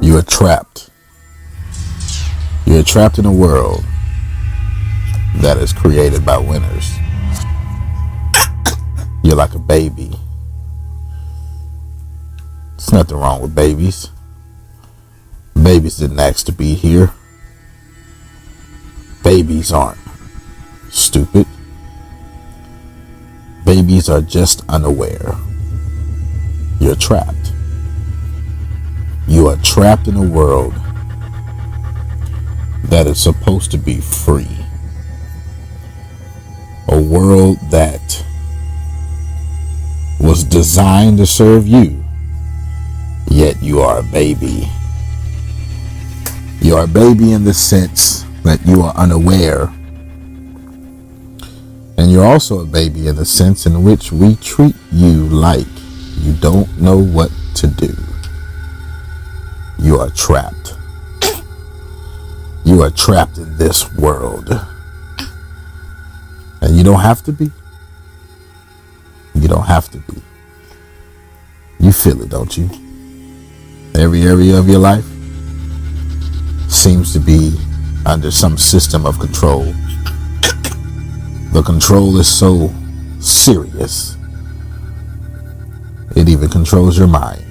You are trapped. You are trapped in a world that is created by winners. You're like a baby. There's nothing wrong with babies. Babies didn't ask to be here. Babies aren't stupid. Babies are just unaware. You're trapped. You are trapped in a world that is supposed to be free. A world that was designed to serve you, yet you are a baby. You are a baby in the sense that you are unaware. And you're also a baby in the sense in which we treat you like you don't know what to do. You are trapped. You are trapped in this world. And you don't have to be. You don't have to be. You feel it, don't you? Every area of your life seems to be under some system of control. The control is so serious, it even controls your mind.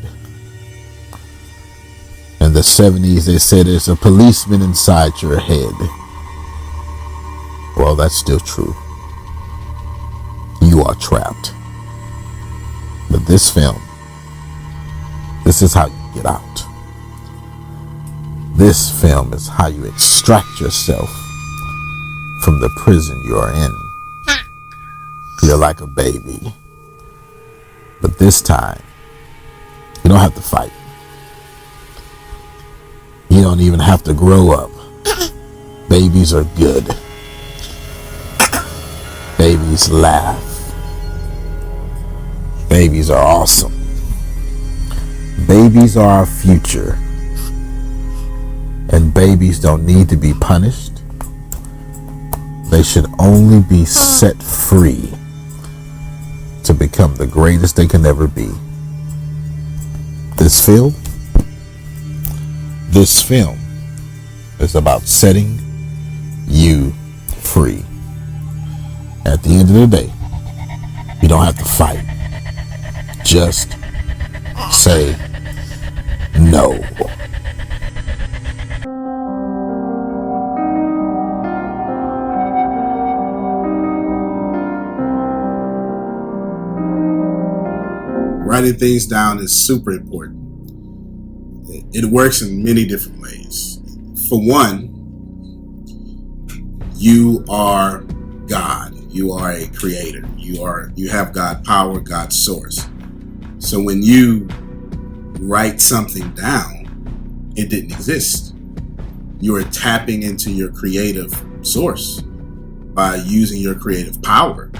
In the 70s, they said there's a policeman inside your head. Well, that's still true. You are trapped. But this film, this is how you get out. This film is how you extract yourself from the prison you are in. You're like a baby. But this time, you don't have to fight. You don't even have to grow up. Babies are good. Babies laugh. Babies are awesome. Babies are our future. And babies don't need to be punished. They should only be set free to become the greatest they can ever be. This film is about setting you free. At the end of the day, you don't have to fight. Just say no. Writing things down is super important. It works in many different ways. For one, you are God. You are a creator. You have God power, God source. So when you write something down, it didn't exist. You are tapping into your creative source by using your creative power.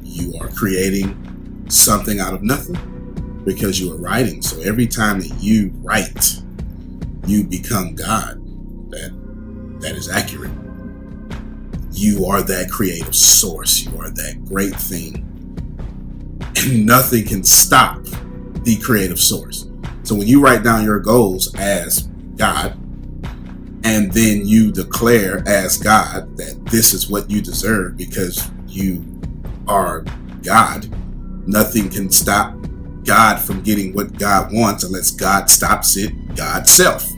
You are creating something out of nothing because you are writing. So every time that you write, you become God. That is accurate. You are that creative source. You are that great thing. And nothing can stop the creative source. So when you write down your goals as God, and then you declare as God that this is what you deserve because you are God, nothing can stop God from getting what God wants unless God stops it, God's self.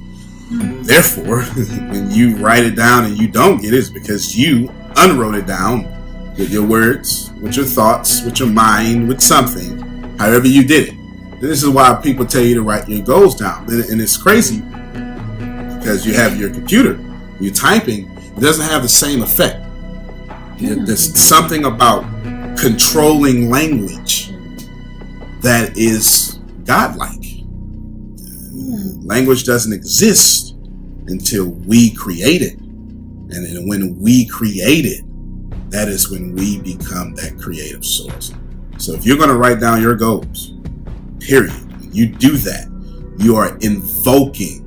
Therefore, when you write it down and you don't get it, it's because you unwrote it down with your words, with your thoughts, with your mind, with something, however you did it. And this is why people tell you to write your goals down. And it's crazy because you have your computer, you're typing, it doesn't have the same effect. There's something about controlling language that is godlike. Language doesn't exist until we create it. And then when we create it, that is when we become that creative source. So if you're going to write down your goals, period, you do that, you are invoking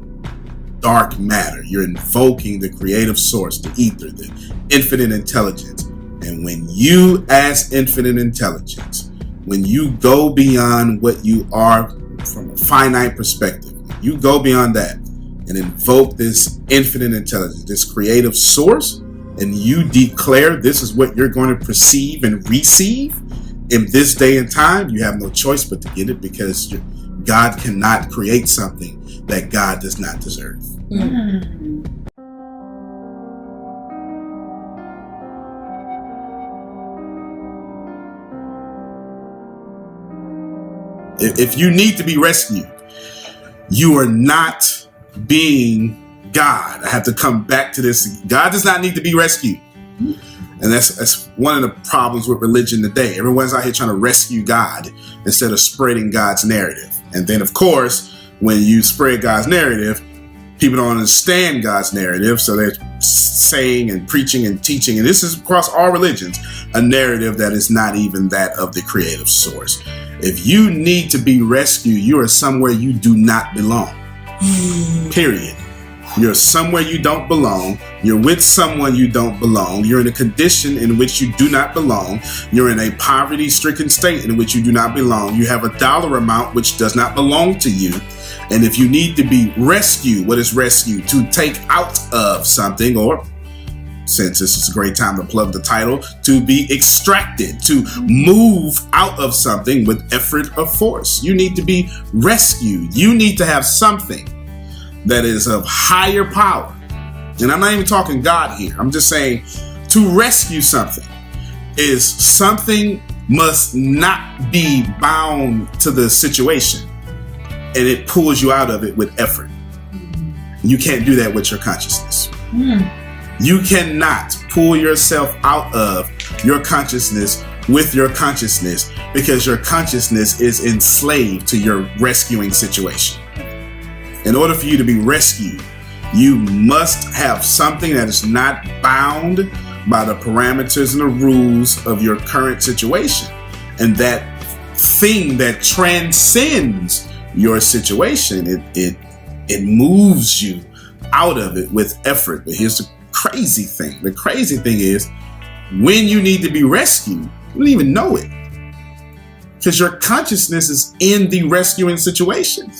dark matter. You're invoking the creative source, the ether, the infinite intelligence. And when you ask infinite intelligence, when you go beyond what you are from a finite perspective, you go beyond that and invoke this infinite intelligence, this creative source, and you declare this is what you're going to perceive and receive in this day and time, you have no choice but to get it, because God cannot create something that God does not deserve. If you need to be rescued, you are not being God. I have to come back to this. God does not need to be rescued. And that's one of the problems with religion today. Everyone's out here trying to rescue God instead of spreading God's narrative. And then, of course, when you spread God's narrative, people don't understand God's narrative. So they're saying and preaching and teaching, and this is across all religions, a narrative that is not even that of the creative source. If you need to be rescued, you are somewhere you do not belong. Period. You're somewhere you don't belong. You're with someone you don't belong. You're in a condition in which you do not belong. You're in a poverty-stricken state in which you do not belong. You have a dollar amount which does not belong to you. And if you need to be rescued, what is rescue? To take out of something, or since this is a great time to plug the title, to be extracted, to move out of something with effort or force. You need to be rescued. You need to have something that is of higher power. And I'm not even talking God here. I'm just saying to rescue something is something must not be bound to the situation, and it pulls you out of it with effort. You can't do that with your consciousness. You cannot pull yourself out of your consciousness with your consciousness, because your consciousness is enslaved to your rescuing situation. In order for you to be rescued, you must have something that is not bound by the parameters and the rules of your current situation. And that thing that transcends your situation, it moves you out of it with effort. But here's the crazy thing. The crazy thing is, when you need to be rescued, you don't even know it, because your consciousness is in the rescuing situation.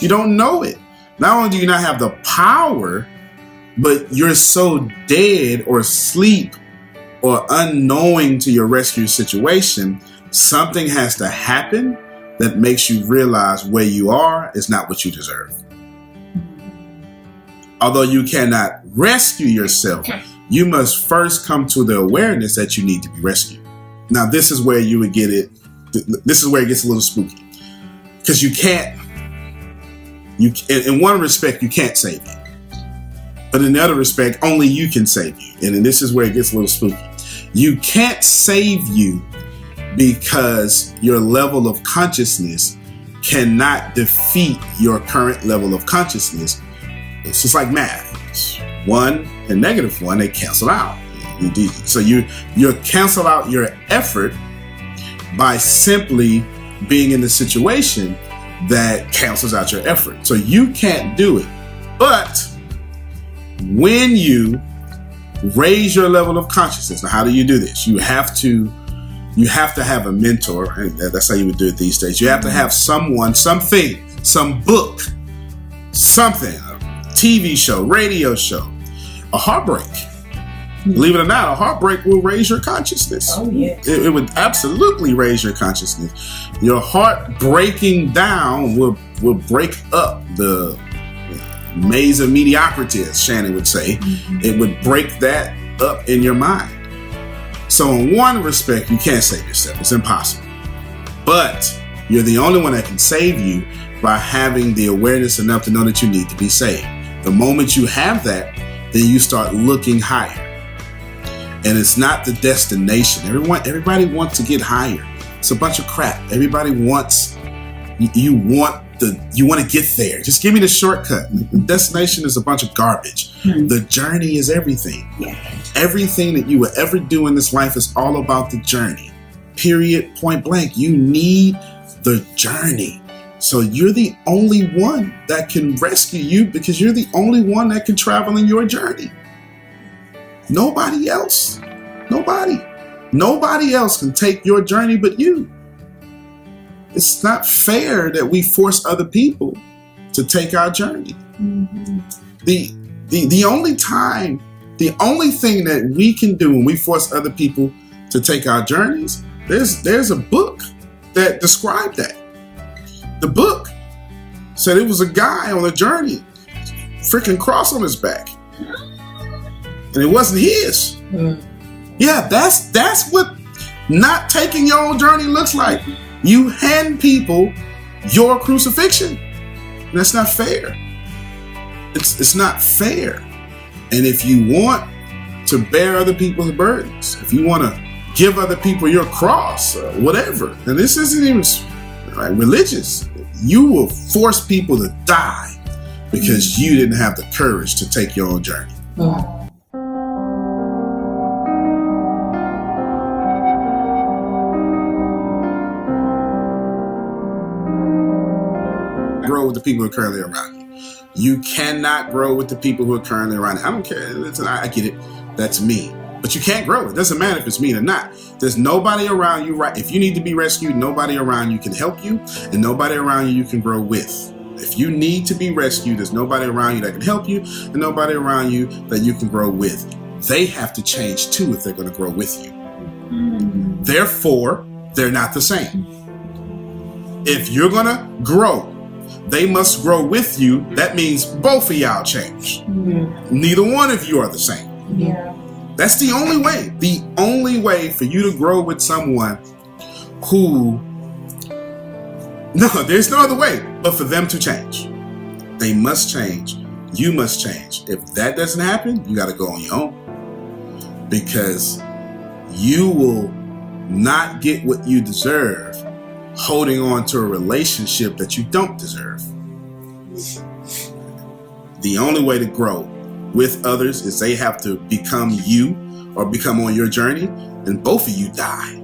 You don't know it. Not only do you not have the power, but you're so dead or asleep or unknowing to your rescue situation, something has to happen that makes you realize where you are is not what you deserve. Although you cannot rescue yourself, you must first come to the awareness that you need to be rescued. Now, this is where you would get it. This is where it gets a little spooky, because you can't. In one respect, you can't save you, but in the other respect, only you can save you. And this is where it gets a little spooky. You can't save you because your level of consciousness cannot defeat your current level of consciousness. It's just like math. It's 1 and -1, they cancel out. So you cancel out your effort by simply being in the situation that cancels out your effort. So you can't do it. But when you raise your level of consciousness, now how do you do this? You have to have a mentor, and that's how you would do it these days. You have to have someone, something, some book, something, a TV show, radio show, a heartbreak. Believe it or not, a heartbreak will raise your consciousness. Oh, yeah. It would absolutely raise your consciousness. Your heart breaking down will break up the maze of mediocrity, as Shannon would say. It would break that up in your mind. So in one respect, you can't save yourself. It's impossible. But you're the only one that can save you by having the awareness enough to know that you need to be saved. The moment you have that, then you start looking higher. And it's not the destination. Everybody wants to get higher. It's a bunch of crap. Everybody wants You want to get there. Just give me the shortcut. The destination is a bunch of garbage. The journey is everything. Everything that you will ever do in this life is all about the journey. Period. Point blank. You need the journey. So you're the only one that can rescue you, because you're the only one that can travel in your journey. Nobody else. Nobody else can take your journey but you. It's not fair that we force other people to take our journey. The only thing that we can do when we force other people to take our journeys, there's a book that described that. The book said it was a guy on a journey, freaking cross on his back, and it wasn't his. Yeah, that's what not taking your own journey looks like. You hand people your crucifixion. That's not fair. It's not fair. And if you want to bear other people's burdens, if you want to give other people your cross, whatever, and this isn't even like religious, you will force people to die because you didn't have the courage to take your own journey. Grow with the people who are currently around you. You cannot grow with the people who are currently around you. I don't care. Listen, I get it. That's me. But you can't grow. It doesn't matter if it's me or not. There's nobody around you, right? If you need to be rescued, nobody around you can help you, and nobody around you can grow with. If you need to be rescued, there's nobody around you that can help you, and nobody around you that you can grow with. They have to change too if they're going to grow with you. Therefore, they're not the same. If you're going to grow, they must grow with you. That means both of y'all change. Neither one of you are the same. That's the only way. The only way for you to grow with someone who... No, there's no other way but for them to change. They must change. You must change. If that doesn't happen, you got to go on your own. Because you will not get what you deserve holding on to a relationship that you don't deserve. The only way to grow with others is they have to become you or become on your journey, and both of you die.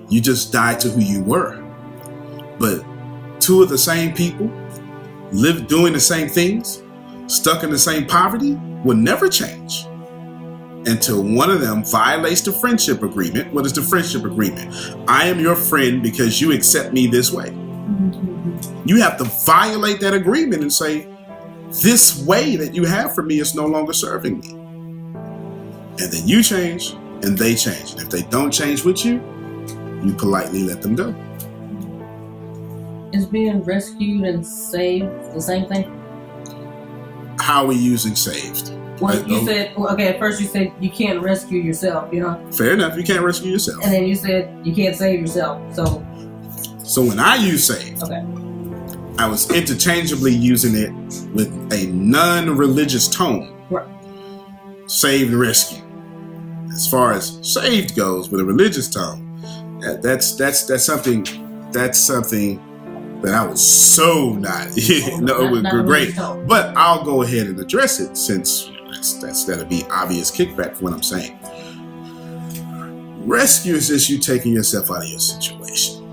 You just die to who you were. But two of the same people, live doing the same things, stuck in the same poverty, will never change until one of them violates the friendship agreement. What is the friendship agreement? I am your friend because you accept me this way. You have to violate that agreement and say, this way that you have for me is no longer serving me. And then you change and they change. And if they don't change with you, you politely let them go. Is being rescued and saved the same thing? How are we using saved? Well, you said, okay, at first you said you can't rescue yourself, you know? Fair enough, you can't rescue yourself. And then you said you can't save yourself, So when I use saved, okay, I was interchangeably using it with a non-religious tone. right. Saved and rescue. As far as saved goes with a religious tone, that's something that I was so not. No, it was great. But I'll go ahead and address it since that'll be obvious kickback for what I'm saying. Rescue is just you taking yourself out of your situation.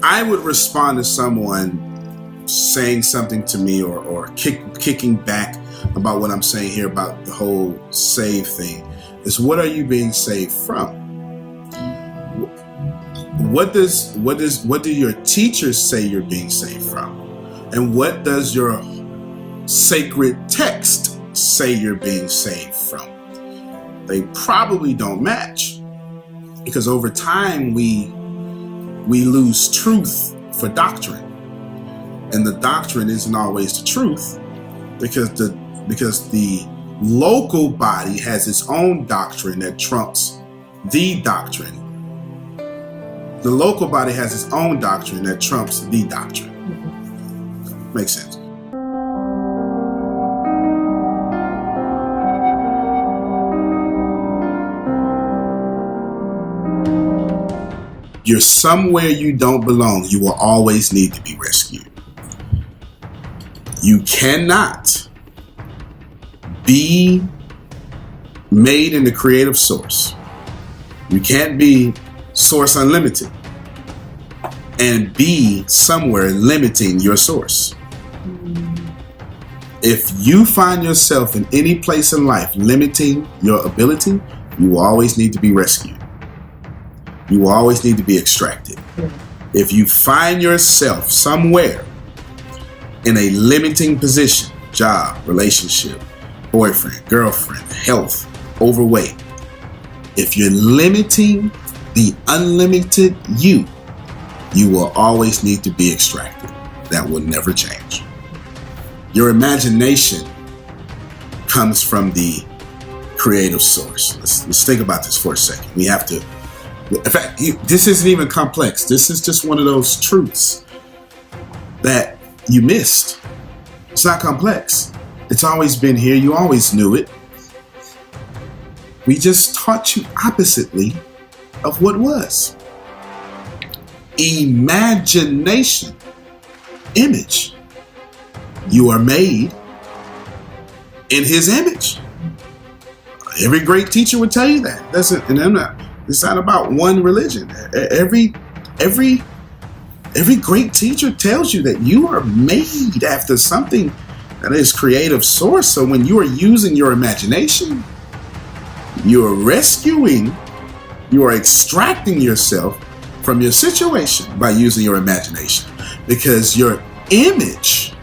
I would respond to someone saying something to me or kicking back about what I'm saying here about the whole save thing. Is what are you being saved from? What do your teachers say you're being saved from? And what does your sacred text say you're being saved from? They probably don't match, because over time we lose truth for doctrine, and the doctrine isn't always the truth, because the local body has its own doctrine that trumps the doctrine. The local body has its own doctrine that trumps the doctrine. Makes sense. you're somewhere you don't belong, you will always need to be rescued. You cannot be made in the creative source. You can't be source unlimited and be somewhere limiting your source. If you find yourself in any place in life limiting your ability, you will always need to be rescued. You will always need to be extracted. If you find yourself somewhere in a limiting position, job, relationship, boyfriend, girlfriend, health, overweight, if you're limiting the unlimited you will always need to be extracted. That will never change. Your imagination comes from the creative source. Let's think about this for a second. We have to, in fact, this isn't even complex. This is just one of those truths that you missed. It's not complex. It's always been here. You always knew it. We just taught you oppositely of what was. Imagination. Image. You are made in his image. Every great teacher would tell you that. It's not about one religion. Every great teacher tells you that you are made after something that is creative source. So when you are using your imagination, you are rescuing, you are extracting yourself from your situation by using your imagination. Because your image,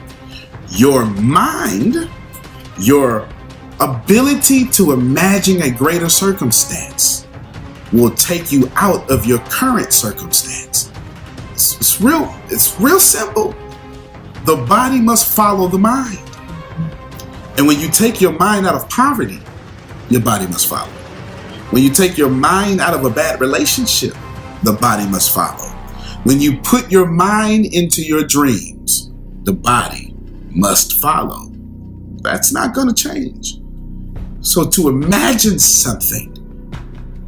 your mind, your ability to imagine a greater circumstance will take you out of your current circumstance. It's real simple. The body must follow the mind. And when you take your mind out of poverty, your body must follow. When you take your mind out of a bad relationship, the body must follow. When you put your mind into your dreams, the body must follow. That's not going to change. So to imagine something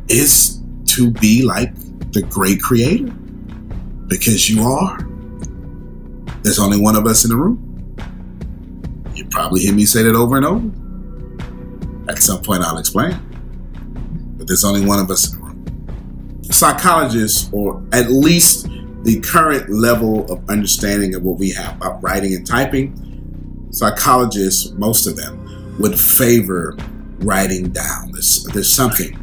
is to be like the great creator, because you are. There's only one of us in the room. You probably hear me say that over and over. At some point I'll explain. But there's only one of us in the room. Psychologists, or at least the current level of understanding of what we have about writing and typing, psychologists, most of them, would favor writing down. There's something.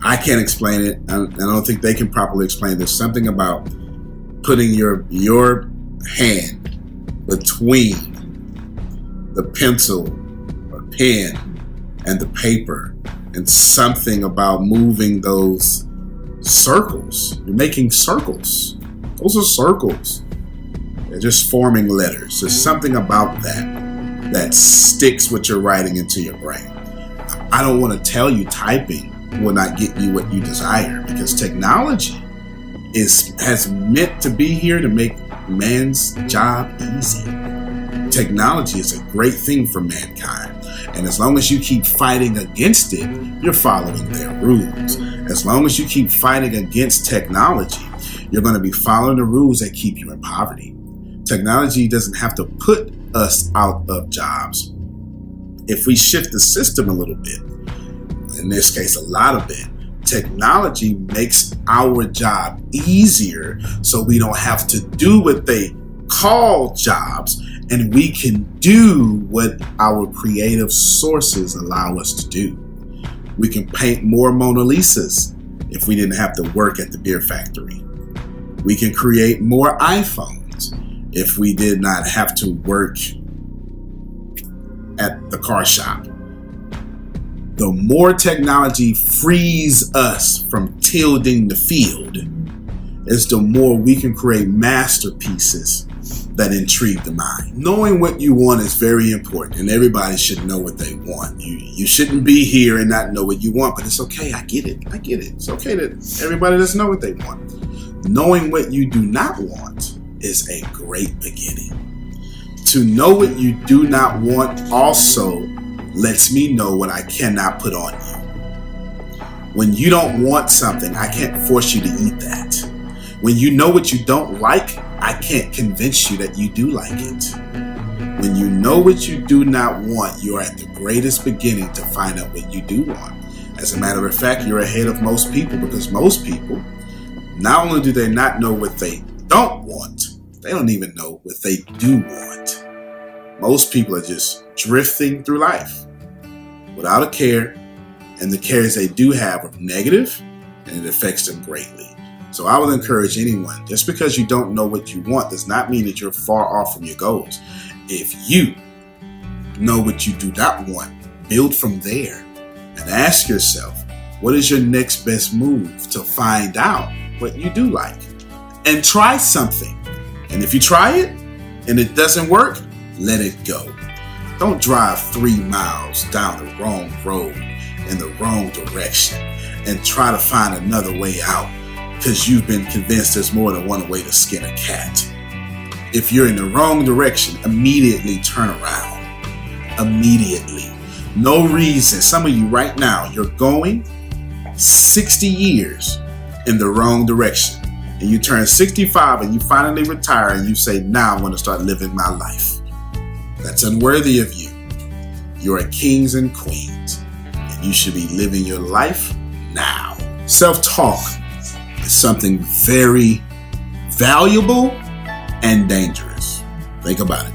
I can't explain it. I don't think they can properly explain it. There's something about putting your hand between the pencil or pen and the paper, and something about moving those circles. You're making circles. Those are circles. They're just forming letters. There's something about that sticks what you're writing into your brain. I don't want to tell you typing will not get you what you desire, because technology has meant to be here to make man's job easy. Technology is a great thing for mankind. And as long as you keep fighting against it, you're following their rules. As long as you keep fighting against technology, you're going to be following the rules that keep you in poverty. Technology doesn't have to put us out of jobs. If we shift the system a little bit, in this case a lot of it, technology makes our job easier, so we don't have to do what they call jobs, and we can do what our creative sources allow us to do. We can paint more Mona Lisas if we didn't have to work at the beer factory. We can create more iPhones if we did not have to work at the car shop. The more technology frees us from tilling the field, is the more we can create masterpieces that intrigue the mind. Knowing what you want is very important, and everybody should know what they want. You shouldn't be here and not know what you want, but it's okay. I get it. It's okay that everybody doesn't know what they want. Knowing what you do not want is a great beginning. To know what you do not want also lets me know what I cannot put on you. When you don't want something, I can't force you to eat that. When you know what you don't like, I can't convince you that you do like it. When you know what you do not want, you're at the greatest beginning to find out what you do want. As a matter of fact, you're ahead of most people, because most people, not only do they not know what they don't want, they don't even know what they do want. Most people are just drifting through life without a care, and the cares they do have are negative, and it affects them greatly. So I would encourage anyone, just because you don't know what you want does not mean that you're far off from your goals. If you know what you do not want, build from there and ask yourself, what is your next best move to find out what you do like? And try something. And if you try it and it doesn't work, let it go. Don't drive 3 miles down the wrong road in the wrong direction and try to find another way out because you've been convinced there's more than one way to skin a cat. If you're in the wrong direction, immediately turn around. Immediately. No reason. Some of you right now, you're going 60 years in the wrong direction. And you turn 65 and you finally retire and you say, now I'm going to start living my life. That's unworthy of you. You are kings and queens, and you should be living your life now. Self-talk is something very valuable and dangerous. Think about it.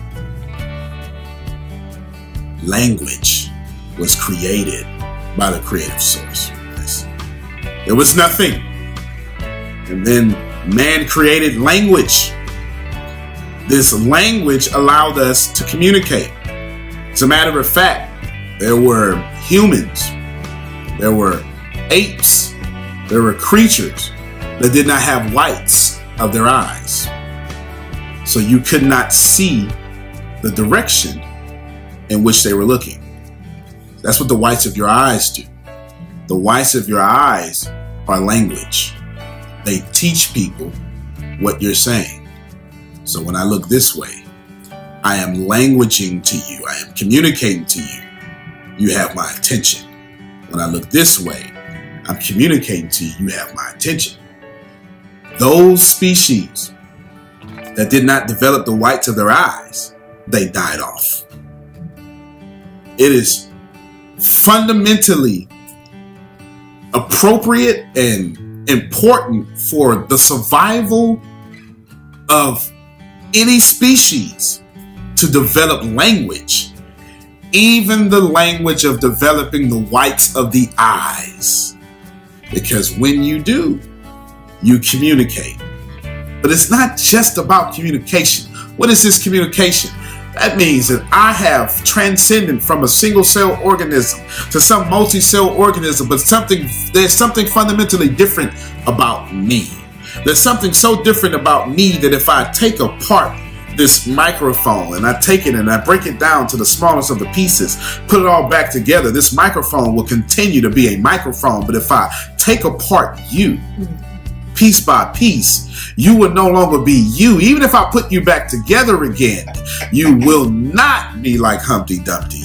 Language was created by the creative source. There was nothing. And then man created language. This language allowed us to communicate. As a matter of fact, there were humans, there were apes, there were creatures that did not have whites of their eyes. So you could not see the direction in which they were looking. That's what the whites of your eyes do. The whites of your eyes are language. They teach people what you're saying. So when I look this way, I am languaging to you. I am communicating to you. You have my attention. When I look this way, I'm communicating to you. You have my attention. Those species that did not develop the whites of their eyes, they died off. It is fundamentally appropriate and important for the survival of any species to develop language, even the language of developing the whites of the eyes. Because when you do, you communicate. But it's not just about communication. What is this communication? That means that I have transcended from a single cell organism to some multi-cell organism, but there's something fundamentally different about me. There's something so different about me that if I take apart this microphone and I take it and I break it down to the smallest of the pieces, put it all back together, this microphone will continue to be a microphone. But if I take apart you, piece by piece, you will no longer be you. Even if I put you back together again, you will not be like Humpty Dumpty.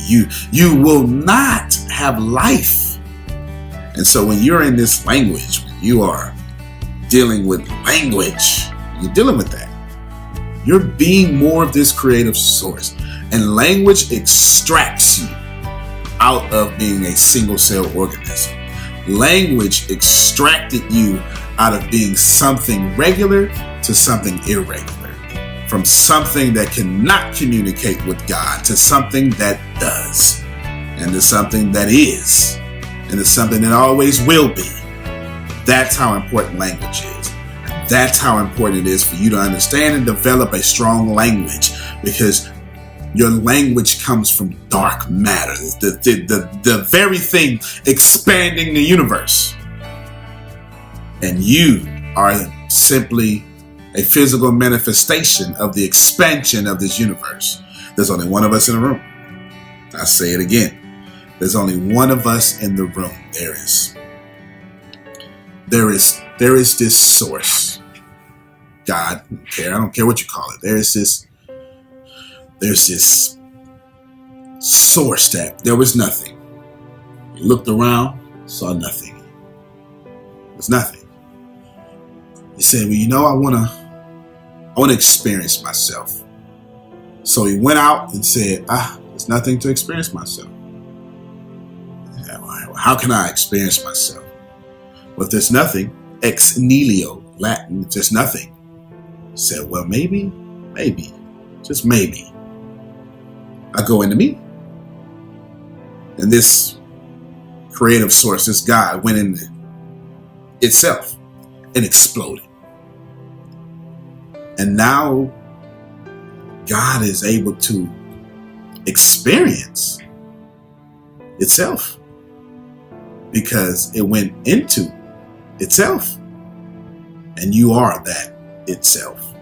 You will not have life. And so when you're in this language, when you are dealing with language, you're dealing with that. You're being more of this creative source. And language extracts you out of being a single cell organism. Language extracted you out of being something regular to something irregular. From something that cannot communicate with God to something that does. And to something that is. And to something that always will be. That's how important language is. That's how important it is for you to understand and develop a strong language, because your language comes from dark matter, the very thing expanding the universe. And you are simply a physical manifestation of the expansion of this universe. There's only one of us in the room. I say it again. There's only one of us in the room. There is this source. God, I don't care what you call it. There's this source that there was nothing. You looked around, saw nothing. There's nothing. He said, well, you know, I want to experience myself. So he went out and said, there's nothing to experience myself. Yeah, well, how can I experience myself? Well, if there's nothing, ex nihilo, Latin, if there's nothing. He said, well, maybe, just maybe, I go into me. And this creative source, this God, went into itself and exploded. And now God is able to experience itself because it went into itself. And you are that itself.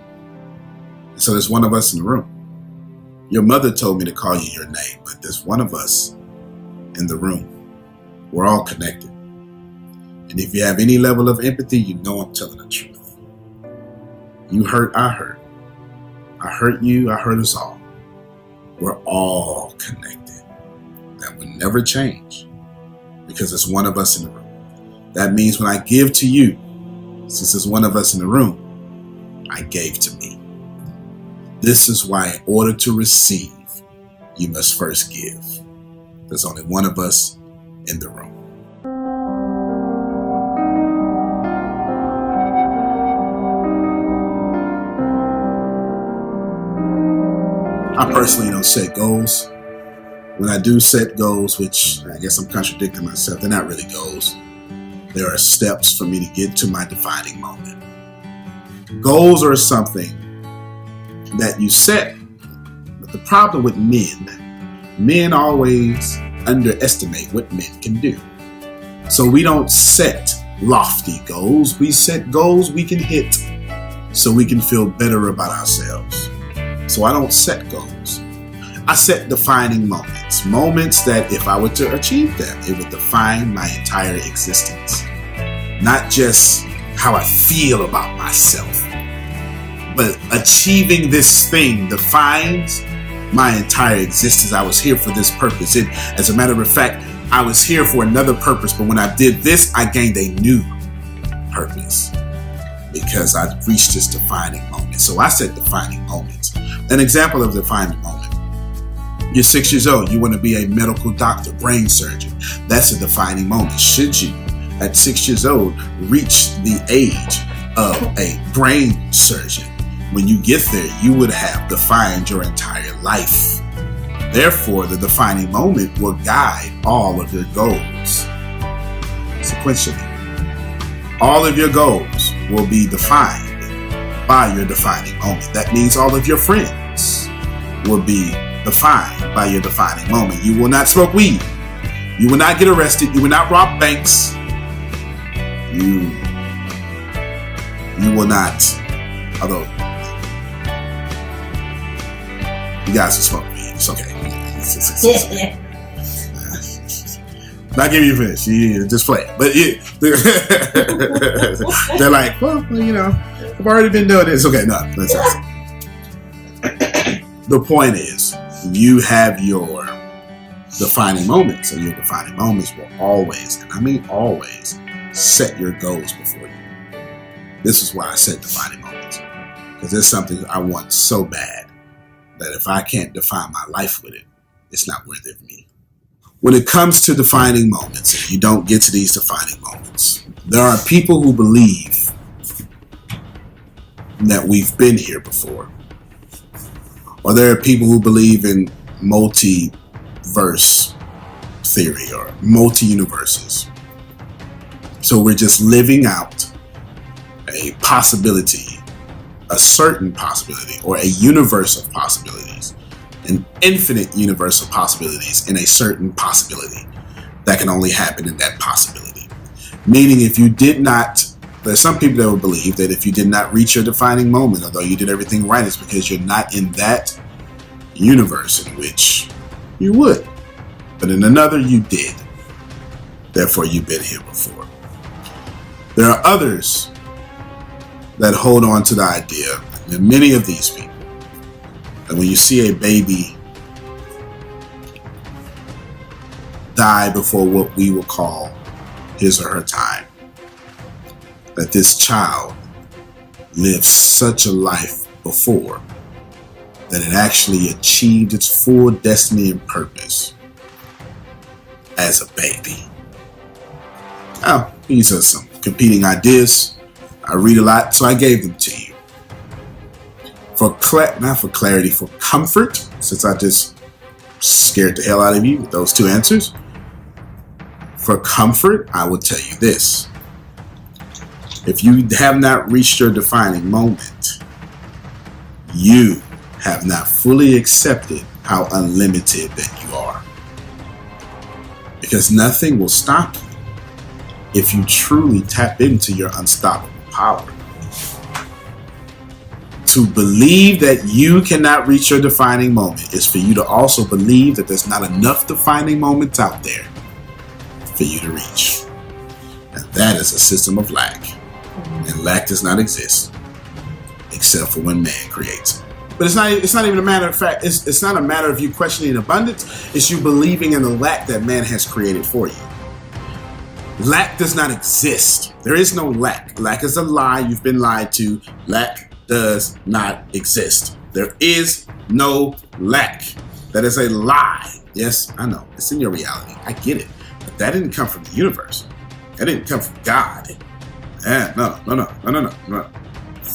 So there's one of us in the room. Your mother told me to call you your name, but there's one of us in the room. We're all connected. And if you have any level of empathy, you know I'm telling the truth. You hurt, I hurt. I hurt you, I hurt us all. We're all connected. That will never change because it's one of us in the room. That means when I give to you, since there's one of us in the room, I gave to me. This is why in order to receive, you must first give. There's only one of us in the room. I personally don't set goals. When I do set goals, which I guess I'm contradicting myself, they're not really goals. There are steps for me to get to my defining moment. Goals are something that you set. But the problem with men always underestimate what men can do. So we don't set lofty goals. We set goals we can hit so we can feel better about ourselves. So I don't set goals. I set defining moments. Moments that if I were to achieve them, it would define my entire existence. Not just how I feel about myself, but achieving this thing defines my entire existence. I was here for this purpose. As a matter of fact, I was here for another purpose, but when I did this, I gained a new purpose because I reached this defining moment. So I set defining moments. An example of defining moment. You're 6 years old. You want to be a medical doctor, brain surgeon. That's a defining moment. Should you, at 6 years old, reach the age of a brain surgeon, when you get there, you would have defined your entire life. Therefore, the defining moment will guide all of your goals sequentially. All of your goals will be defined by your defining moment. That means all of your friends will be defined by your defining moment. You will not smoke weed. You will not get arrested. You will not rob banks. You will not, although you guys can smoke weed. It's okay. Not giving you finish. Just play it. But they're like, well, you know, I've already been doing this. Okay, no, that's awesome. The point is, you have your defining moments, and your defining moments will always, and I mean always, set your goals before you. This is why I set defining moments, because there's something I want so bad that if I can't define my life with it, it's not worth it for me. When it comes to defining moments, if you don't get to these defining moments, there are people who believe that we've been here before. Or there are people who believe in multiverse theory or multi-universes. So we're just living out a possibility, a certain possibility, or a universe of possibilities, an infinite universe of possibilities in a certain possibility that can only happen in that possibility. Meaning if you did not, there's some people that would believe that if you did not reach your defining moment, although you did everything right, it's because you're not in that universe in which you would. But in another, you did. Therefore, you've been here before. There are others that hold on to the idea, and many of these people, that when you see a baby die before what we will call his or her time, that this child lived such a life before that it actually achieved its full destiny and purpose as a baby. Now, these are some competing ideas. I read a lot, so I gave them to you. Not for clarity, for comfort, since I just scared the hell out of you with those two answers. For comfort, I will tell you this. If you have not reached your defining moment, you have not fully accepted how unlimited that you are. Because nothing will stop you if you truly tap into your unstoppable power. To believe that you cannot reach your defining moment is for you to also believe that there's not enough defining moments out there for you to reach. And that is a system of lack. And lack does not exist except for when man creates it. But it's not even a matter of fact. It's not a matter of you questioning abundance. It's you believing in the lack that man has created for you. Lack does not exist. There is no lack. Lack is a lie. You've been lied to. Lack does not exist. There is no lack. That is a lie. Yes, I know. It's in your reality. I get it. But that didn't come from the universe. That didn't come from God. No.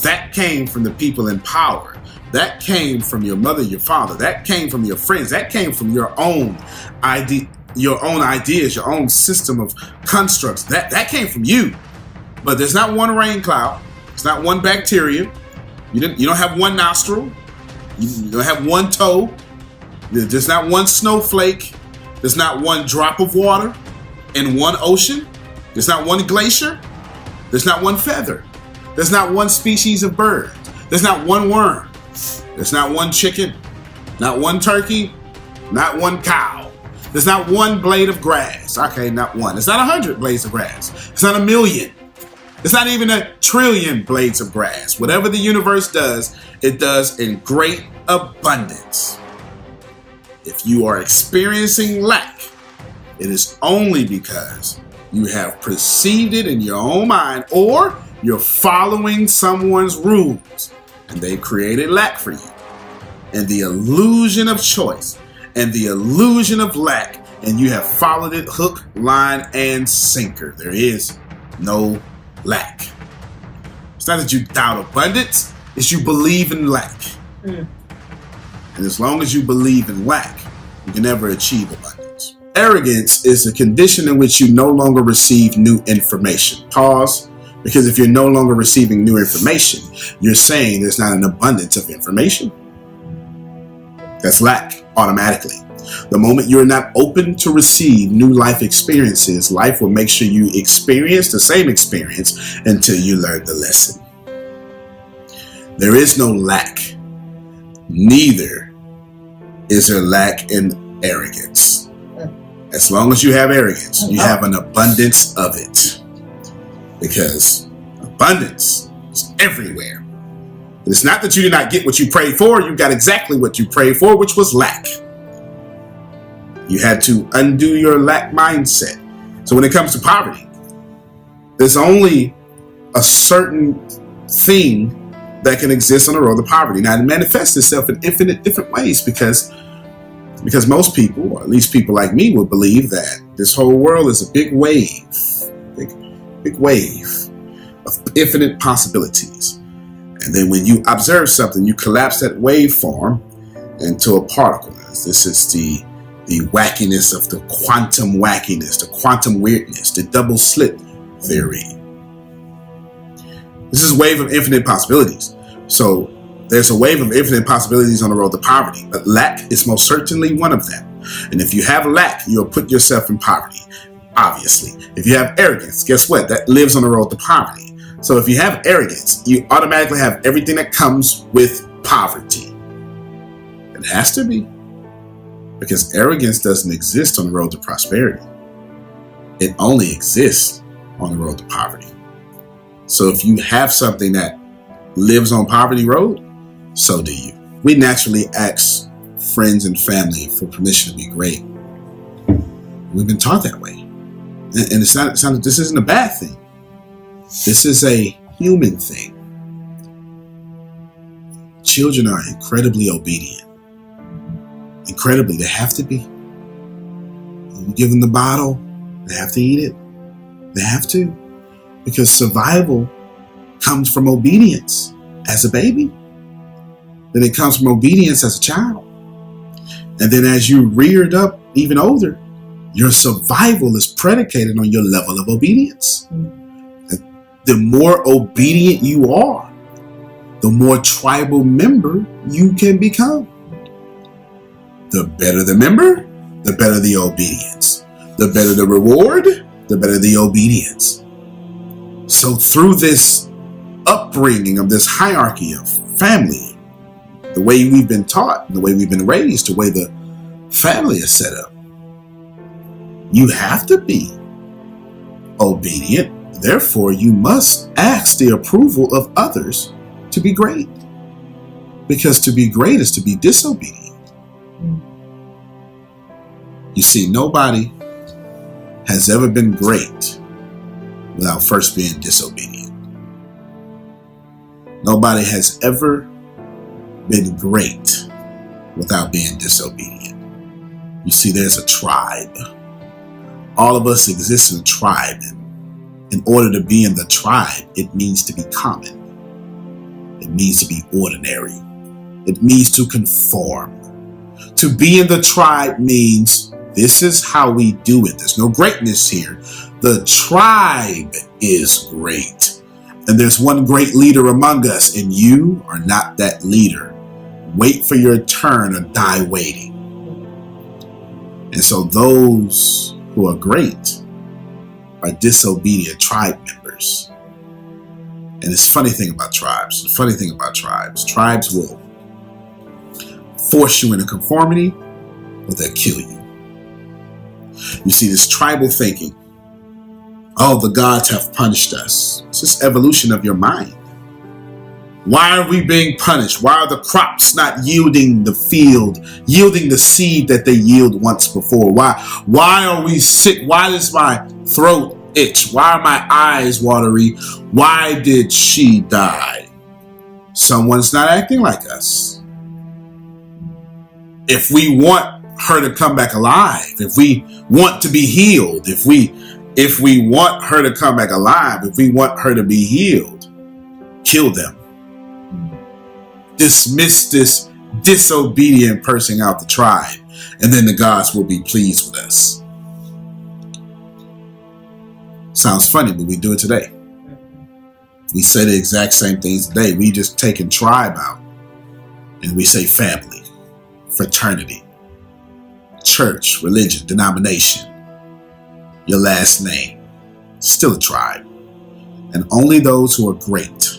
That came from the people in power. That came from your mother, your father. That came from your friends. That came from your own idea, your own ideas, your own system of constructs. That came from you. But there's not one rain cloud. It's not one bacteria. You don't have one nostril. You don't have one toe. There's not one snowflake. There's not one drop of water in one ocean. There's not one glacier. There's not one feather. There's not one species of bird. There's not one worm. There's not one chicken. Not one turkey. Not one cow. There's not one blade of grass. Okay, not one. It's not 100 blades of grass. It's not 1,000,000. It's not even 1,000,000,000,000 blades of grass. Whatever the universe does, it does in great abundance. If you are experiencing lack, it is only because you have perceived it in your own mind, or you're following someone's rules and they created lack for you. And the illusion of choice and the illusion of lack, and you have followed it hook, line, and sinker. There is no lack. It's not that you doubt abundance, it's you believe in lack. And as long as you believe in lack, you can never achieve abundance. Arrogance is a condition in which you no longer receive new information. Pause. Because if you're no longer receiving new information, you're saying there's not an abundance of information. That's lack automatically. The moment you're not open to receive new life experiences, life will make sure you experience the same experience until you learn the lesson. There is no lack. Neither is there lack in arrogance. As long as you have arrogance, you have an abundance of it. Because abundance is everywhere. And it's not that you did not get what you prayed for. You got exactly what you prayed for, which was lack. You had to undo your lack mindset. So when it comes to poverty, there's only a certain thing that can exist on the road to poverty. Now, it manifests itself in infinite different ways because most people, or at least people like me, would believe that this whole world is a big wave. Big wave of infinite possibilities. And then when you observe something, you collapse that waveform into a particle. This is the wackiness of the quantum wackiness, the quantum weirdness, the double slit theory. This is a wave of infinite possibilities. So there's a wave of infinite possibilities on the road to poverty, but lack is most certainly one of them. And if you have lack, you'll put yourself in poverty. Obviously, if you have arrogance, guess what? That lives on the road to poverty. So if you have arrogance, you automatically have everything that comes with poverty. It has to be. Because arrogance doesn't exist on the road to prosperity. It only exists on the road to poverty. So if you have something that lives on poverty road, so do you. We naturally ask friends and family for permission to be great. We've been taught that way. And it's not, this isn't a bad thing. This is a human thing. Children are incredibly obedient. Incredibly, they have to be. You give them the bottle, they have to eat it. They have to. Because survival comes from obedience as a baby. Then it comes from obedience as a child. And then as you reared up even older, your survival is predicated on your level of obedience. The more obedient you are, the more tribal member you can become. The better the member, the better the obedience. The better the reward, the better the obedience. So through this upbringing of this hierarchy of family, the way we've been taught, the way we've been raised, the way the family is set up, you have to be obedient. Therefore, you must ask the approval of others to be great. Because to be great is to be disobedient. You see, nobody has ever been great without first being disobedient. Nobody has ever been great without being disobedient. You see, there's a tribe. All of us exist in a tribe. In order to be in the tribe, it means to be common. It means to be ordinary. It means to conform. To be in the tribe means this is how we do it. There's no greatness here. The tribe is great. And there's one great leader among us, and you are not that leader. Wait for your turn or die waiting. And so those who are great are disobedient tribe members. And it's a funny thing about tribes. Tribes will force you into conformity or they'll kill you. You see this tribal thinking. Oh, the gods have punished us. It's just evolution of your mind. Why are we being punished? Why are the crops not yielding the field, yielding the seed that they yield once before? Why are we sick? Why does my throat itch? Why are my eyes watery? Why did she die? Someone's not acting like us. If we want her to come back alive, if we want to be healed, if we want her to come back alive, if we want her to be healed, kill them. Dismiss this disobedient person out the tribe, and then the gods will be pleased with us. Sounds funny, but we do it today. We say the exact same things today. We just taken tribe out, and we say family, fraternity, church, religion, denomination, your last name, still a tribe. And only those who are great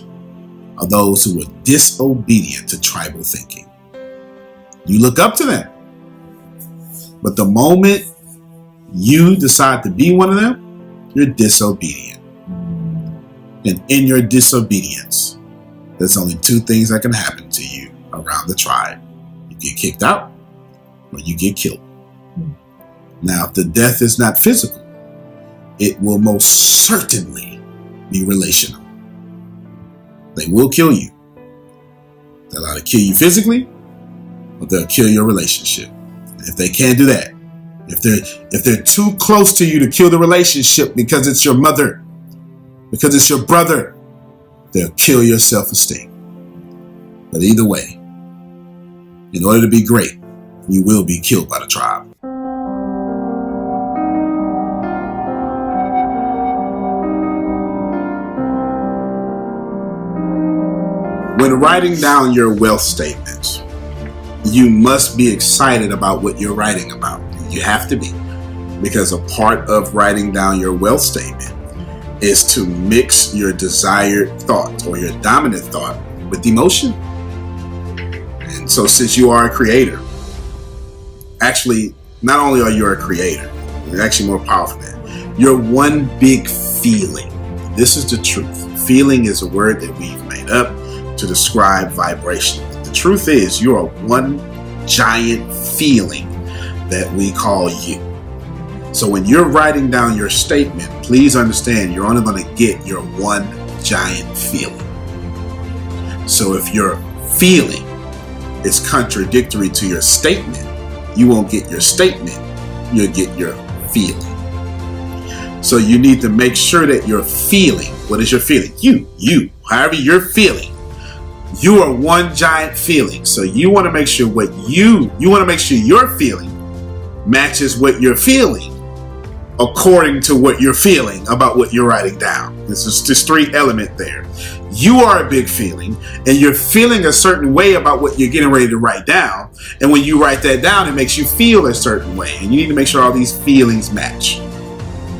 are those who are disobedient to tribal thinking. You look up to them. But the moment you decide to be one of them, you're disobedient. And in your disobedience, there's only two things that can happen to you around the tribe. You get kicked out or you get killed. Now, if the death is not physical, it will most certainly be relational. They will kill you. They'll either kill you physically or they'll kill your relationship. And if they can't do that, if they're too close to you to kill the relationship because it's your mother, because it's your brother, they'll kill your self-esteem. But either way, in order to be great, you will be killed by the tribe. When writing down your wealth statements, you must be excited about what you're writing about. You have to be, because a part of writing down your wealth statement is to mix your desired thought or your dominant thought with emotion. And so since you are a creator, actually, not only are you a creator, it's actually more powerful than that. You're one big feeling. This is the truth. Feeling is a word that we've made up to describe vibration. The truth is you are one giant feeling that we call you. So when you're writing down your statement, please understand, you're only going to get your one giant feeling. So if your feeling is contradictory to your statement, you won't get your statement, you'll get your feeling. So you need to make sure that your feeling, what is your feeling? You, however you're feeling, you are one giant feeling. So you want to make sure you want to make sure your feeling matches what you're feeling according to what you're feeling about what you're writing down. This is just three element there. You are a big feeling, and you're feeling a certain way about what you're getting ready to write down. And when you write that down, it makes you feel a certain way. And you need to make sure all these feelings match,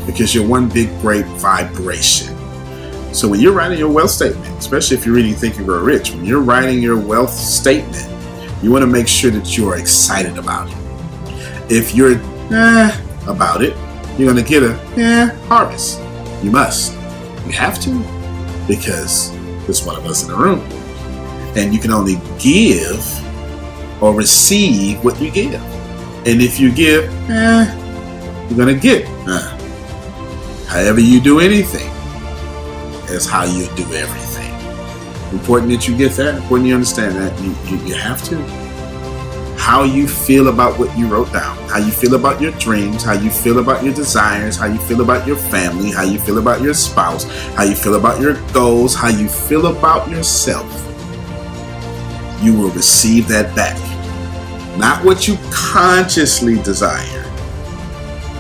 because you're one big, great vibration. So when you're writing your wealth statement, especially if you're reading Think and Grow Rich, when you're writing your wealth statement, you want to make sure that you're excited about it. If you're about it, you're going to get a harvest. You must. You have to, because there's one of us in the room. And you can only give or receive what you give. And if you give, you're going to get. However you do anything is how you do everything. Important that you get that. Important you understand that. You have to. How you feel about what you wrote down, how you feel about your dreams, how you feel about your desires, how you feel about your family, how you feel about your spouse, how you feel about your goals, how you feel about yourself. You will receive that back. Not what you consciously desire,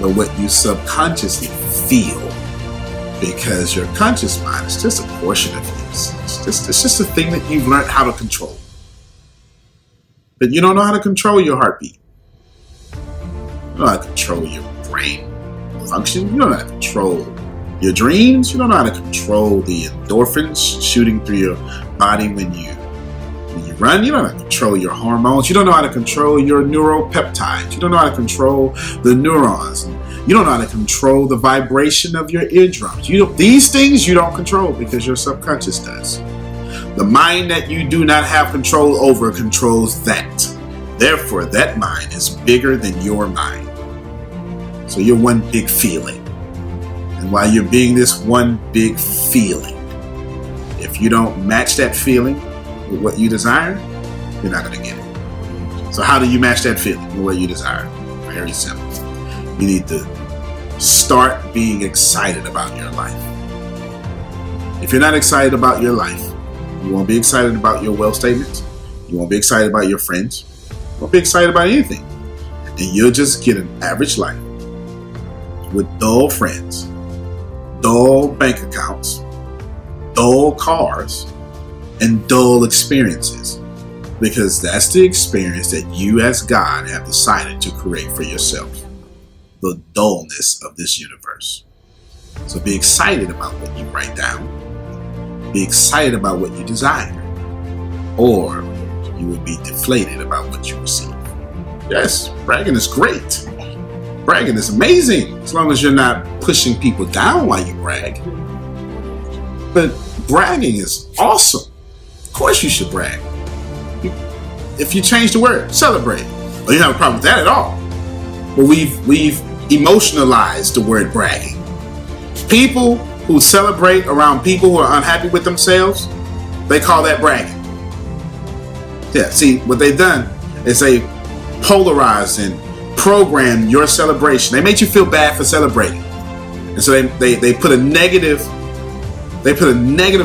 but what you subconsciously feel. Because your conscious mind is just a portion of you. It's just a thing that you've learned how to control. But you don't know how to control your heartbeat. You don't know how to control your brain function. You don't know how to control your dreams. You don't know how to control the endorphins shooting through your body when you run. You don't know how to control your hormones. You don't know how to control your neuropeptides. You don't know how to control the neurons. You don't know how to control the vibration of your eardrums. These things you don't control because your subconscious does. The mind that you do not have control over controls that. Therefore, that mind is bigger than your mind. So you're one big feeling. And while you're being this one big feeling, if you don't match that feeling with what you desire, you're not going to get it. So how do you match that feeling with what you desire? Very simple. You need to start being excited about your life. If you're not excited about your life, you won't be excited about your wealth statements. You won't be excited about your friends. You won't be excited about anything. And you'll just get an average life with dull friends, dull bank accounts, dull cars, and dull experiences. Because that's the experience that you as God have decided to create for yourself. The dullness of this universe. So be excited about what you write down. Be excited about what you desire, or you will be deflated about what you receive. Yes, bragging is great. Bragging is amazing, as long as you're not pushing people down while you brag. But bragging is awesome. Of course you should brag. If you change the word, celebrate. Well, you don't have a problem with that at all. But we've emotionalized the word bragging. People who celebrate around people who are unhappy with themselves, they call that bragging. Yeah, see, what they've done is they polarized and programmed your celebration. They made you feel bad for celebrating. And so they put a negative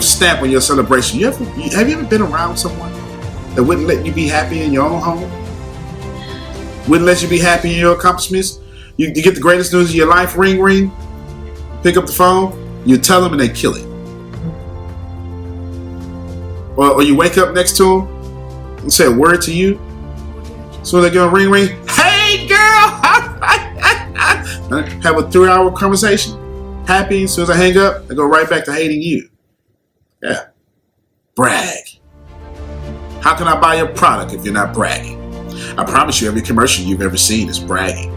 stamp on your celebration. Have you ever been around someone that wouldn't let you be happy in your own home? Wouldn't let you be happy in your accomplishments? You get the greatest news of your life, ring, ring. Pick up the phone. You tell them and they kill it. Or you wake up next to them and say a word to you. So they're going to ring, ring. Hey, girl! Have a 3-hour conversation. Happy. As soon as I hang up, they go right back to hating you. Yeah. Brag. How can I buy your product if you're not bragging? I promise you, every commercial you've ever seen is bragging.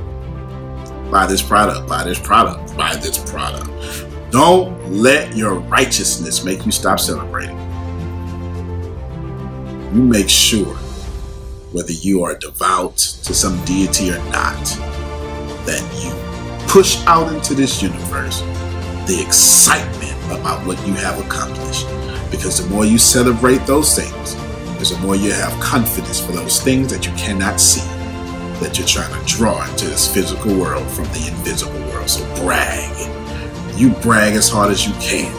Buy this product, buy this product, buy this product. Don't let your righteousness make you stop celebrating. You make sure, whether you are devout to some deity or not, that you push out into this universe the excitement about what you have accomplished. Because the more you celebrate those things, the more you have confidence for those things that you cannot see, that you're trying to draw into this physical world from the invisible world. So brag. You brag as hard as you can.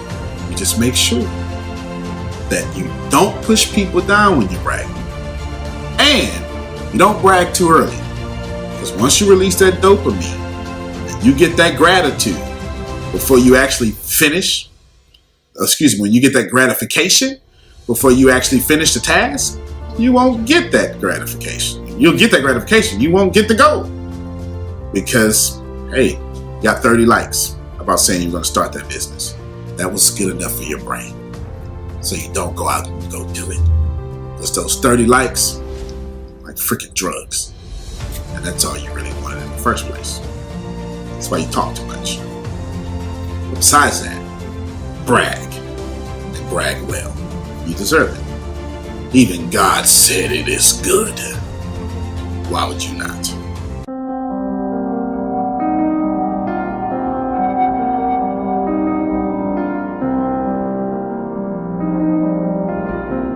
You just make sure that you don't push people down when you brag. And you don't brag too early. Because once you release that dopamine, and you get that gratitude before you actually finish, when you get that gratification before you actually finish the task, you won't get that gratification. You'll get that gratification. You won't get the goal. Because, hey, you got 30 likes about saying you're going to start that business. That was good enough for your brain. So you don't go out and go do it. Because those 30 likes, like freaking drugs. And that's all you really wanted in the first place. That's why you talk too much. But besides that, brag. And brag well. You deserve it. Even God said it is good. Why would you not?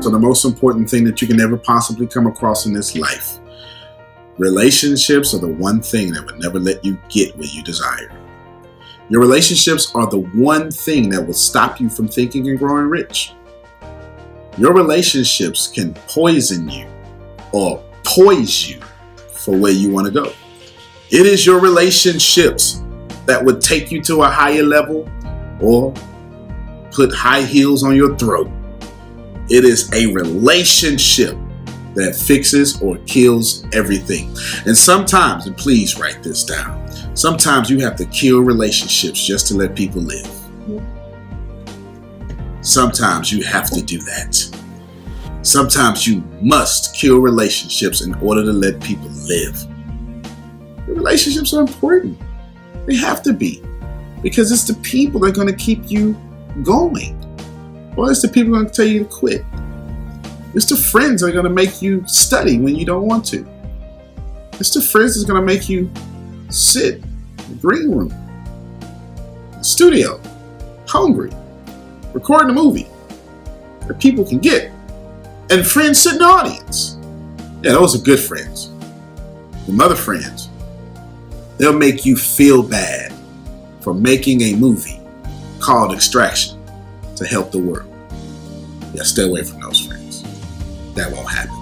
So the most important thing that you can ever possibly come across in this life, relationships are the one thing that would never let you get what you desire. Your relationships are the one thing that will stop you from thinking and growing rich. Your relationships can poison you or poise you for where you want to go. It is your relationships that would take you to a higher level or put high heels on your throat. It is a relationship that fixes or kills everything. And sometimes, and please write this down, sometimes you have to kill relationships just to let people live. Sometimes you have to do that. Sometimes you must kill relationships in order to let people live. The relationships are important. They have to be. Because it's the people that are going to keep you going. Or it's the people going to tell you to quit. It's the friends that are going to make you study when you don't want to. It's the friends that's going to make you sit in the green room, in the studio, hungry, recording a movie that people can get. And friends sit in the audience. Yeah, those are good friends. The other friends, they'll make you feel bad for making a movie called Extraction to help the world. Yeah, stay away from those friends. That won't happen.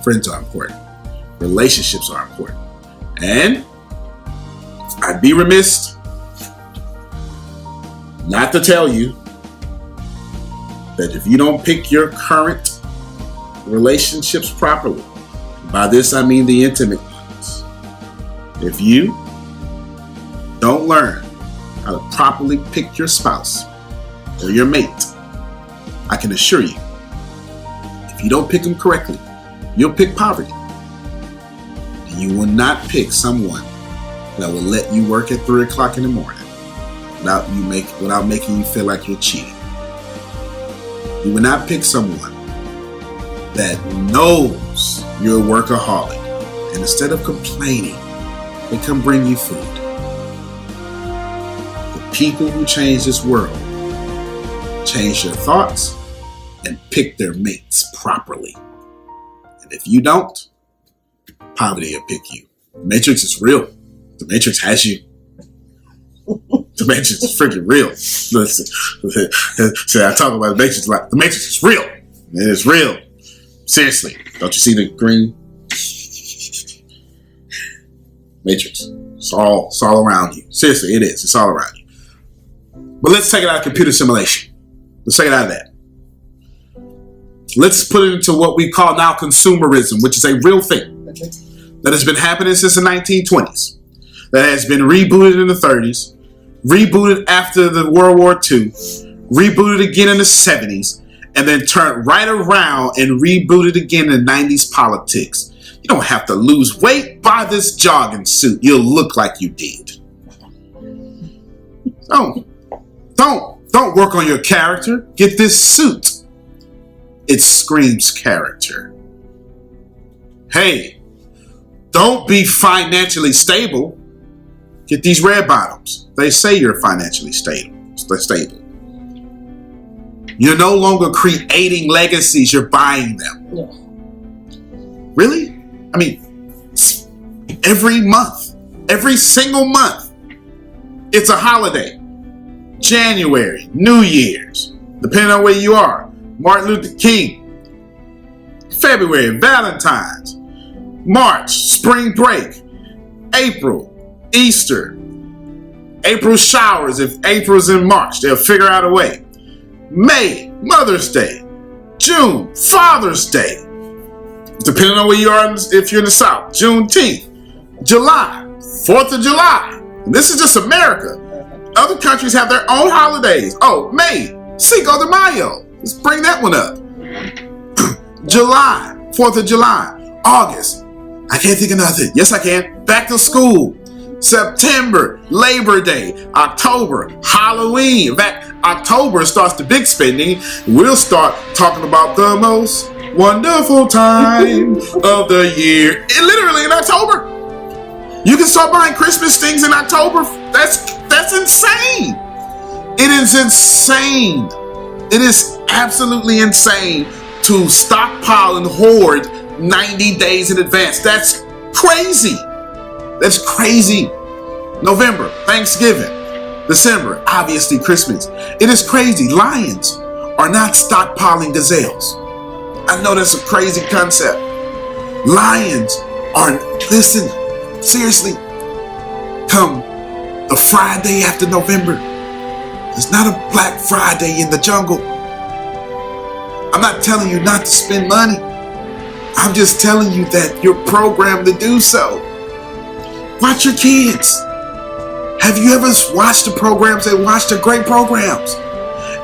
Friends are important. Relationships are important. And I'd be remiss not to tell you that if you don't pick your current relationships properly, by this I mean the intimate ones, if you don't learn how to properly pick your spouse or your mate, I can assure you, if you don't pick them correctly, you'll pick poverty. And you will not pick someone that will let you work at 3 o'clock in the morning without making you feel like you're cheating. You will not pick someone that knows you're a workaholic, and instead of complaining, they come bring you food. The people who change this world change their thoughts and pick their mates properly. And if you don't, poverty will pick you. The Matrix is real. The Matrix has you. The Matrix is freaking real. Listen, see, I talk about the Matrix like the Matrix is real. It is real. Seriously, don't you see the green? Matrix. It's all around you. Seriously, it is. It's all around you. But let's take it out of computer simulation. Let's take it out of that. Let's put it into what we call now consumerism, which is a real thing that has been happening since the 1920s, that has been rebooted in the 30s, rebooted after the World War II, rebooted again in the 70s, and then turned right around and rebooted again in 90s politics. You don't have to lose weight. Buy this jogging suit. You'll look like you did. Don't work on your character. Get this suit. It screams character. Hey, don't be financially stable. Get these red bottoms. They say you're financially stable. stable. You're no longer creating legacies, you're buying them. No. Really? I mean, every month, every single month, it's a holiday. January, New Year's, depending on where you are. Martin Luther King. February, Valentine's. March, spring break. April, Easter. April showers, if April's in March, they'll figure out a way. May, Mother's Day. June, Father's Day. Depending on where you are, if you're in the South. Juneteenth. July, 4th of July. And this is just America. Other countries have their own holidays. Oh, May, Cinco de Mayo. Let's bring that one up. July, 4th of July. August, I can't think of nothing. Yes, I can. Back to school. September, Labor Day. October, Halloween. In fact, October starts the big spending. We'll start talking about the most wonderful time of the year. Literally in October. You can start buying Christmas things in October. That's insane. It is insane. It is absolutely insane to stockpile and hoard 90 days in advance. That's crazy. That's crazy. November, Thanksgiving. December, obviously Christmas. It is crazy. Lions are not stockpiling gazelles. I know that's a crazy concept. Lions are, listen, seriously, come the Friday after November, there's not a Black Friday in the jungle. I'm not telling you not to spend money. I'm just telling you that you're programmed to do so. Watch your kids. Have you ever watched the programs? They watch the great programs.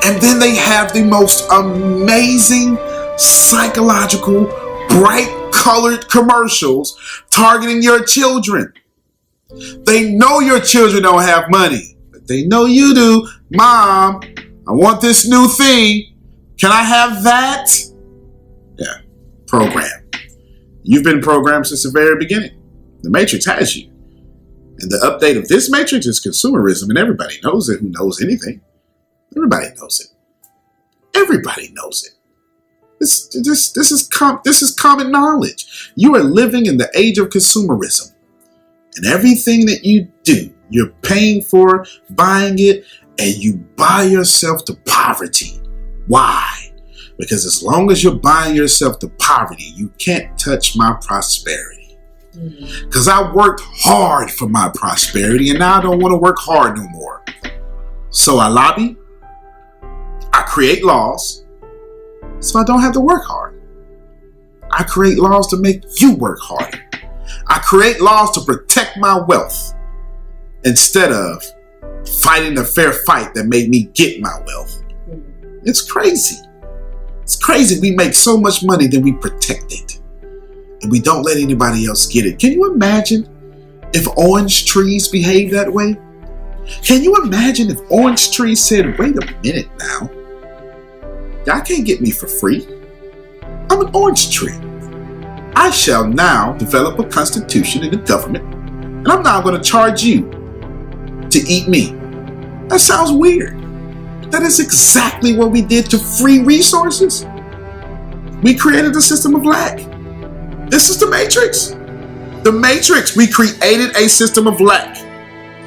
And then they have the most amazing psychological, bright colored commercials targeting your children. They know your children don't have money, but they know you do. Mom, I want this new thing. Can I have that? Yeah, program. You've been programmed since the very beginning. The Matrix has you. And the update of this Matrix is consumerism, and everybody knows it who knows anything. Everybody knows it. Everybody knows it. This is common knowledge. You are living in the age of consumerism. And everything that you do, you're paying for, buying it, and you buy yourself to poverty. Why? Because as long as you're buying yourself to poverty, you can't touch my prosperity. Because I worked hard for my prosperity, and now I don't want to work hard no more. So I lobby, I create laws, so I don't have to work hard. I create laws to make you work harder. I create laws to protect my wealth instead of fighting the fair fight that made me get my wealth. It's crazy. It's crazy. We make so much money that we protect it. And we don't let anybody else get it. Can you imagine if orange trees behave that way? Can you imagine if orange trees said, wait a minute now. Y'all can't get me for free. I'm an orange tree. I shall now develop a constitution and a government, and I'm now going to charge you to eat me. That sounds weird. That is exactly what we did to free resources. We created a system of lack. This is the Matrix. The Matrix. We created a system of lack.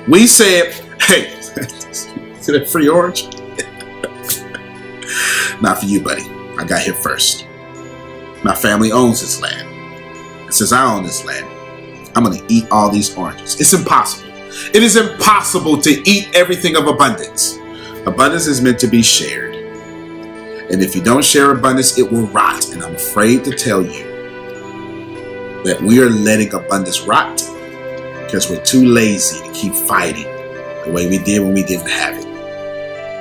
We said, hey, see that free orange? Not for you, buddy. I got here first. My family owns this land. And since I own this land, I'm going to eat all these oranges. It's impossible. It is impossible to eat everything of abundance. Abundance is meant to be shared. And if you don't share abundance, it will rot. And I'm afraid to tell you that we are letting abundance rot because we're too lazy to keep fighting the way we did when we didn't have it.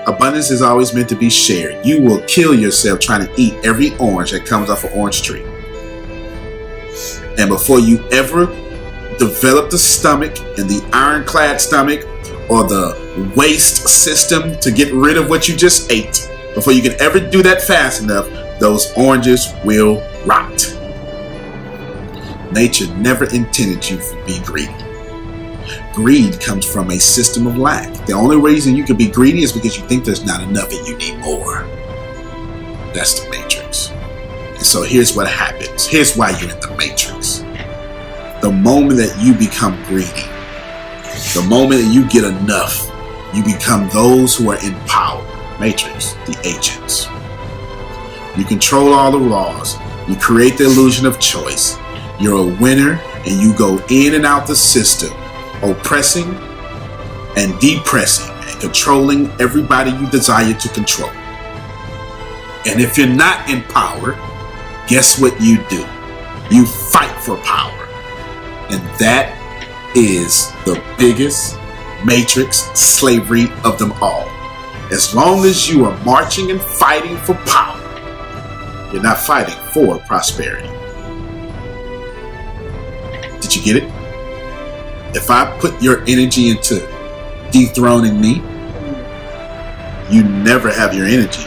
Abundance is always meant to be shared. You will kill yourself trying to eat every orange that comes off an orange tree. And before you ever develop the stomach and the ironclad stomach or the waste system to get rid of what you just ate, before you can ever do that fast enough, those oranges will rot. Nature never intended you to be greedy. greed comes from a system of lack. The only reason you can be greedy is because you think there's not enough and you need more. That's the matrix. And so here's what happens. Here's why you're in the matrix. The moment that you become greedy, the moment that you get enough, you become those who are in power. Matrix, the agents. You control all the laws. You create the illusion of choice. You're a winner and you go in and out the system, oppressing and depressing and controlling everybody you desire to control. And if you're not in power, guess what you do? You fight for power. And that is the biggest matrix slavery of them all. As long as you are marching and fighting for power, you're not fighting for prosperity. Did you get it? If I put your energy into dethroning me, you never have your energy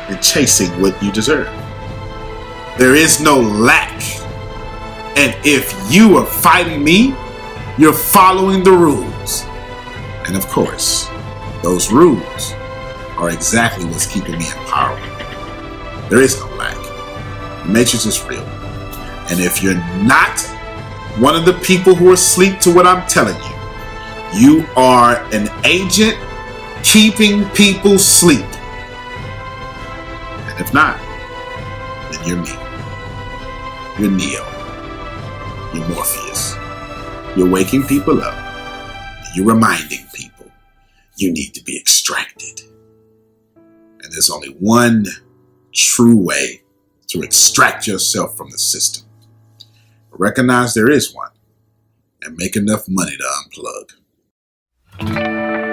in chasing what you deserve. There is no lack. And if you are fighting me, you're following the rules. And of course, those rules are exactly what's keeping me in power. There is no lack. The matrix is real. And if you're not one of the people who are asleep to what I'm telling you, you are an agent keeping people asleep. And if not, then you're me. You're Neo. You're Morpheus. You're waking people up. You're reminding people you need to be extracted. And there's only one true way to extract yourself from the system. Recognize there is one and make enough money to unplug.